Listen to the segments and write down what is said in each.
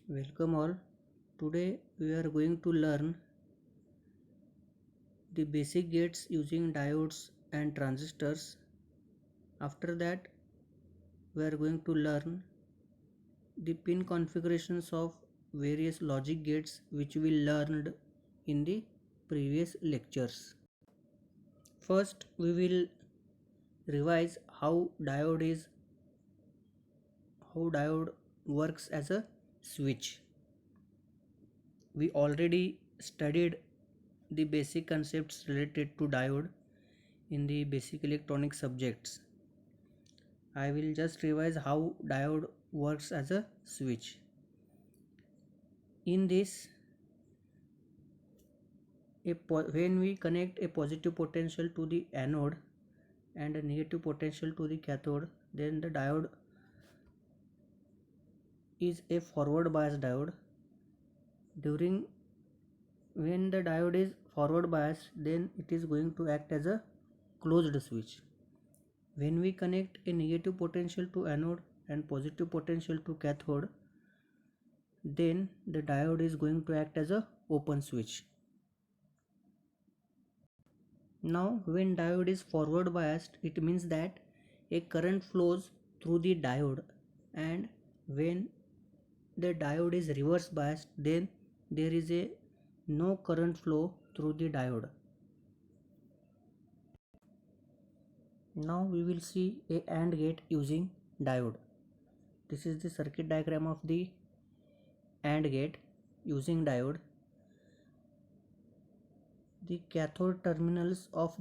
Welcome all. Today we are going to learn the basic gates using diodes and transistors. After that we are going to learn the pin configurations of various logic gates which we learned in the previous lectures. First we will revise how diode works as a switch. We already studied the basic concepts related to diode in the basic electronic subjects. I will just revise how diode works as a switch. In this, when we connect a positive potential to the anode and a negative potential to the cathode, then the diode is a forward bias diode. During when the diode is forward biased, then it is going to act as a closed switch. When we connect a negative potential to anode and positive potential to cathode, then the diode is going to act as a open switch. Now when diode is forward biased, it means that a current flows through the diode, and when the diode is reverse biased, then there is a no current flow through the diode. Now we will see a AND gate using diode. This is the circuit diagram of the AND gate using diode. The anode terminals of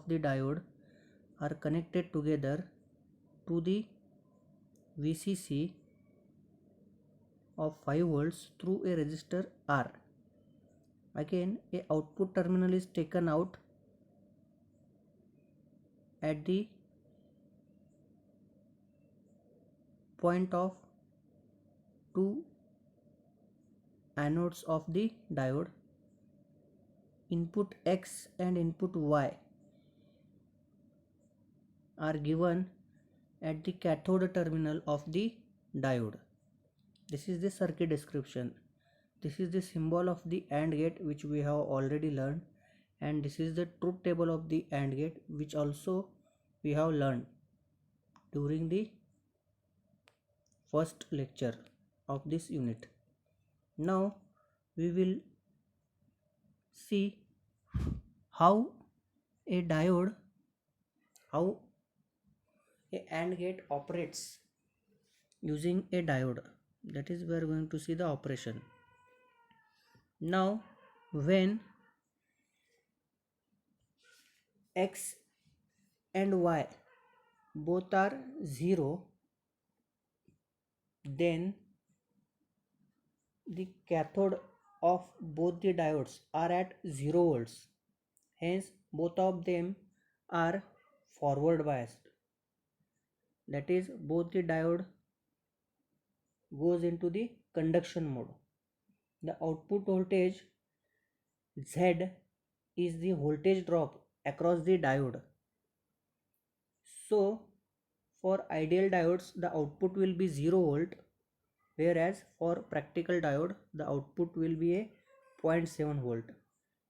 the diode are connected together to the VCC of 5 volts through a resistor R. Again, a output terminal is taken out at the point of two anodes of the diode. Input X and input Y are given at the cathode terminal of the diode. This is the circuit description. This is the symbol of the AND gate which we have already learned, and this is the truth table of the AND gate which also we have learned during the first lecture of this unit. Now we will see how a AND gate operates using a diode. That is, we are going to see the operation. Now when X and Y both are 0, then the cathode of both the diodes are at 0 volts. Hence both of them are forward biased. That is, both the diode goes into the conduction mode. The output voltage Z is the voltage drop across the diode. So for ideal diodes the output will be 0 volt, whereas for practical diode the output will be a 0.7 volt,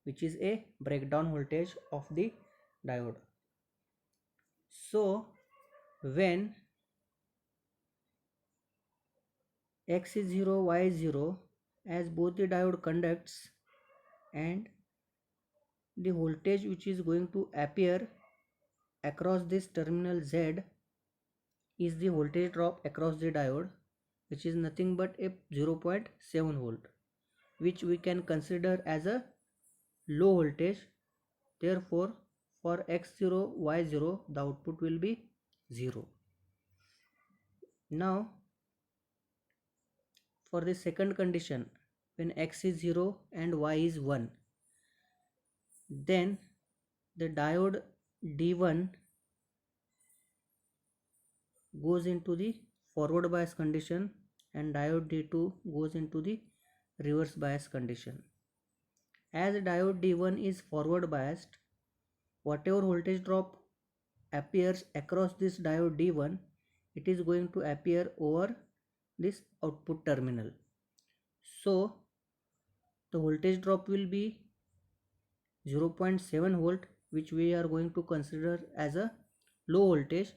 which is a breakdown voltage of the diode. So when X is 0, Y is 0, as both the diode conducts, and the voltage which is going to appear across this terminal Z is the voltage drop across the diode, which is nothing but a 0.7 volt, which we can consider as a low voltage. Therefore for X0, Y0 the output will be 0. Now for the second condition, when X is 0 and Y is 1, then the diode D1 goes into the forward bias condition and diode D2 goes into the reverse bias condition. As diode D1 is forward biased, whatever voltage drop appears across this diode D1, it is going to appear over this output terminal. So the voltage drop will be 0.7 volt, which we are going to consider as a low voltage.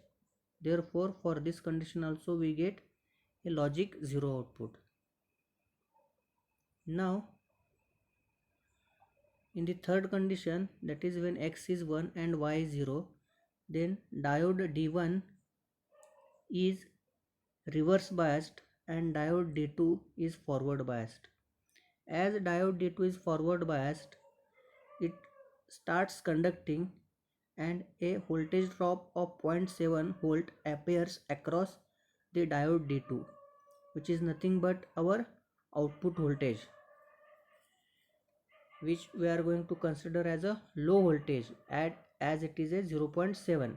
Therefore, for this condition also we get a logic 0 output. Now in the third condition, that is when x is 1 and y is 0, then diode D1 is reverse biased and diode D2 is forward biased. As diode D2 is forward biased, it starts conducting and a voltage drop of 0.7 volt appears across the diode D2, which is nothing but our output voltage, which we are going to consider as a low voltage as it is a 0.7.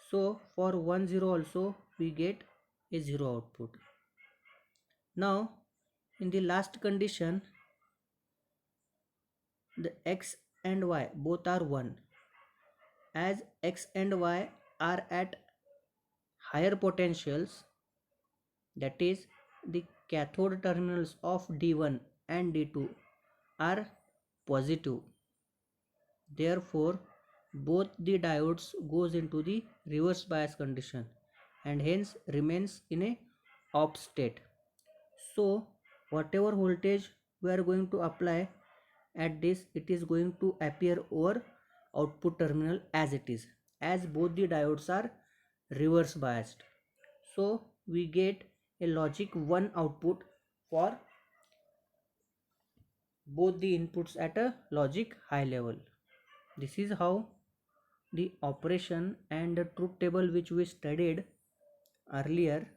So for 1 0 also we get a 0 output. Now in the last condition, the x and y both are 1. As x and y are at higher potentials, that is the cathode terminals of D1 and D2 are positive. Therefore both the diodes goes into the reverse bias condition and hence remains in a off state. So whatever voltage we are going to apply at this, it is going to appear over output terminal as it is, as both the diodes are reverse biased. So we get a logic 1 output for both the inputs at a logic high level. This is how the operation and the truth table which we studied earlier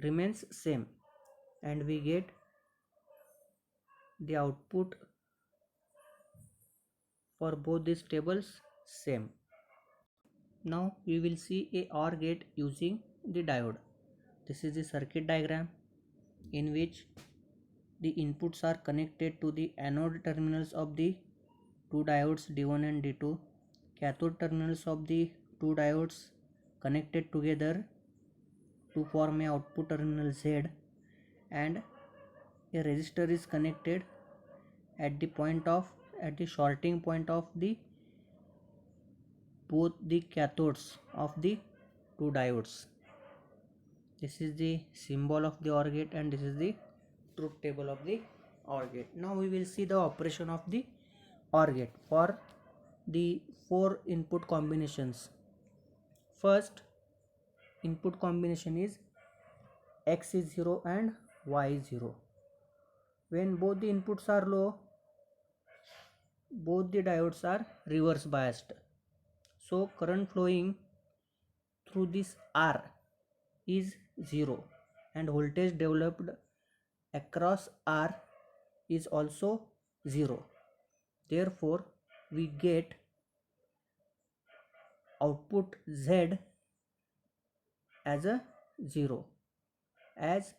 remains same, and we get the output for both these tables same. Now we will see a OR gate using the diode. This is the circuit diagram in which the inputs are connected to the anode terminals of the two diodes D1 and D2. Cathode terminals of the two diodes connected together to form a output terminal Z, and a resistor is connected at the shorting point of the both the cathodes of the two diodes. This is the symbol of the OR gate and this is the truth table of the OR gate. Now we will see the operation of the OR gate for the 4 input combinations. First input combination is x is 0 and y is 0. When both the inputs are low, both the diodes are reverse biased. So current flowing through this R is 0 and voltage developed across R is also 0. Therefore we get output Z as a 0, as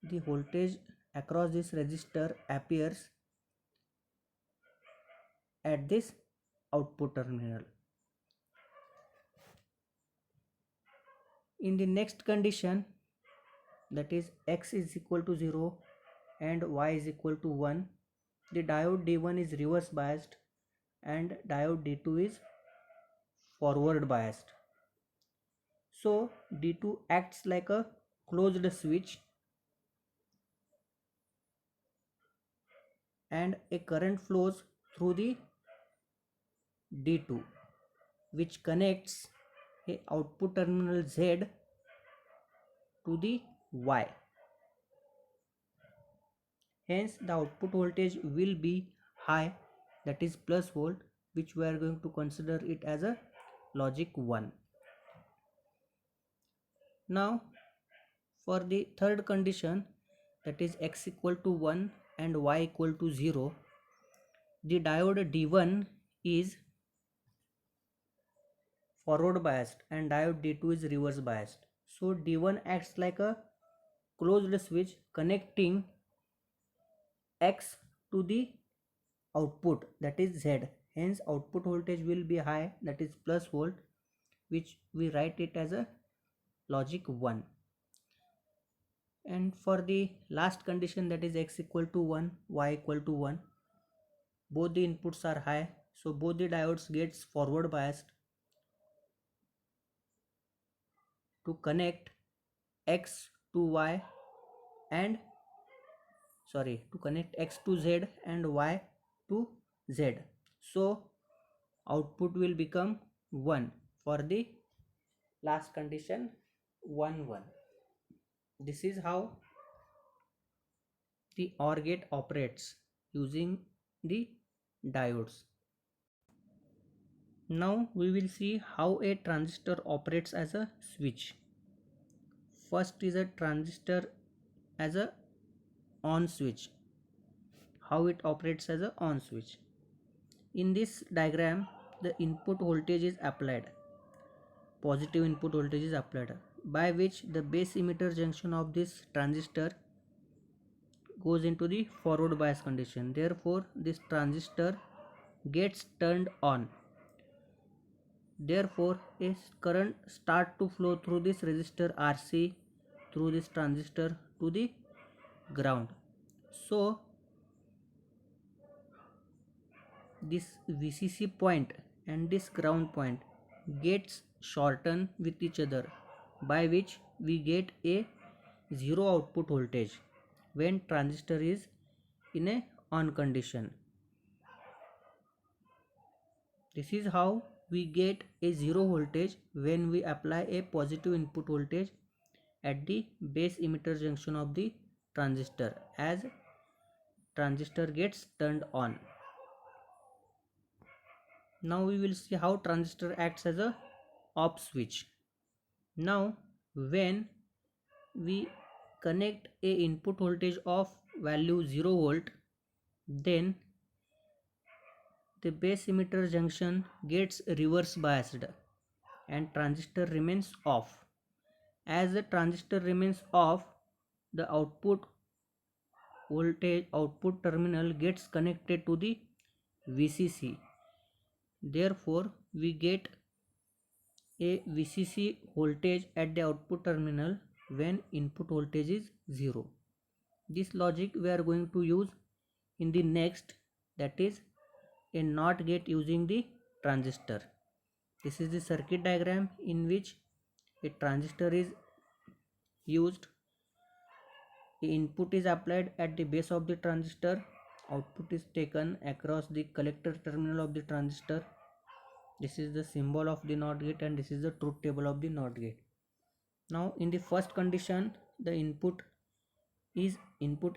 the voltage across this resistor appears at this output terminal. In the next condition, that is x is equal to 0 and y is equal to 1, the diode D1 is reverse biased and diode D2 is forward biased. So D2 acts like a closed switch and a current flows through the D2, which connects a output terminal Z to the Y. Hence the output voltage will be high, that is plus volt, which we are going to consider it as a logic 1. Now for the third condition, that is x equal to 1 and y equal to 0, the diode D1 is forward biased and diode D2 is reverse biased. So D1 acts like a closed switch connecting X to the output, that is Z. hence output voltage will be high, that is plus volt, which we write it as a logic 1. And for the last condition, that is x equal to 1, y equal to 1, both the inputs are high, so both the diodes gets forward biased to connect x to y and to connect x to z and y to z. So output will become 1 for the last condition, 1 1. This is how the OR gate operates using the diodes. Now we will see how a transistor operates as a switch. First is a transistor as a on switch. How it operates as a on switch. In this diagram, the input voltage is applied. Positive input voltage is applied, by which the base emitter junction of this transistor goes into the forward bias condition. Therefore, this transistor gets turned on. Therefore, a current start to flow through this resistor RC through this transistor to the ground. So this VCC point and this ground point gets shortened with each other, by which we get a zero output voltage when transistor is in a on condition. This is how we get a zero voltage when we apply a positive input voltage at the base emitter junction of the transistor as transistor gets turned on. Now we will see how transistor acts as a off switch. Now when we connect a input voltage of value 0 volt, then the base emitter junction gets reverse biased and transistor remains off. As the transistor remains off, the output voltage output terminal gets connected to the VCC. Therefore, we get a VCC voltage at the output terminal when input voltage is 0. This logic we are going to use in the next, that is a NOT gate using the transistor. This is the circuit diagram in which a transistor is used. The input is applied at the base of the transistor, output is taken across the collector terminal of the transistor. This is the symbol of the NOT gate and this is the truth table of the NOT gate. Now in the first condition, the input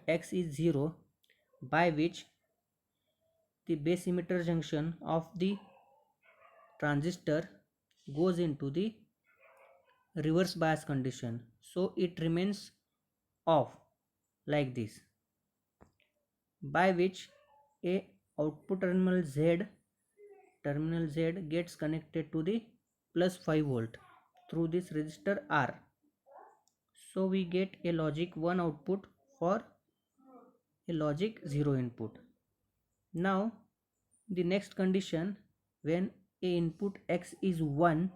X is 0, by which the base emitter junction of the transistor goes into the reverse bias condition, so it remains off like this, by which a output terminal Z gets connected to the plus 5 volt through this resistor R. So we get a logic 1 output for a logic 0 input. Now the next condition, when a input X is 1,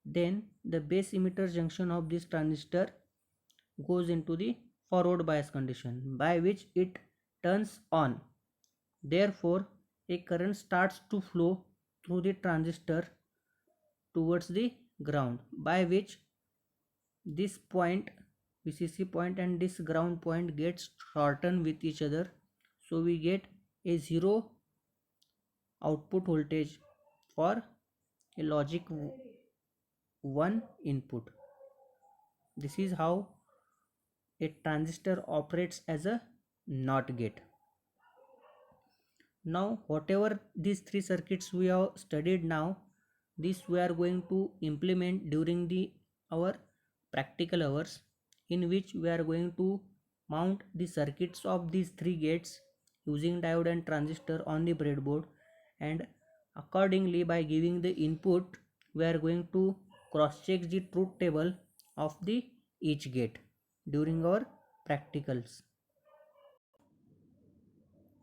then the base emitter junction of this transistor goes into the forward bias condition, by which it turns on. Therefore, a current starts to flow through the transistor towards the ground, by which this point VCC point and this ground point gets shortened with each other, so we get a zero output voltage for a logic 1 input. This is how a transistor operates as a NOT gate. Now whatever these three circuits we have studied now, this we are going to implement during our practical hours, in which we are going to mount the circuits of these three gates using diode and transistor on the breadboard, and accordingly by giving the input we are going to cross check the truth table of the each gate during our practicals.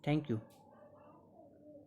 Thank you.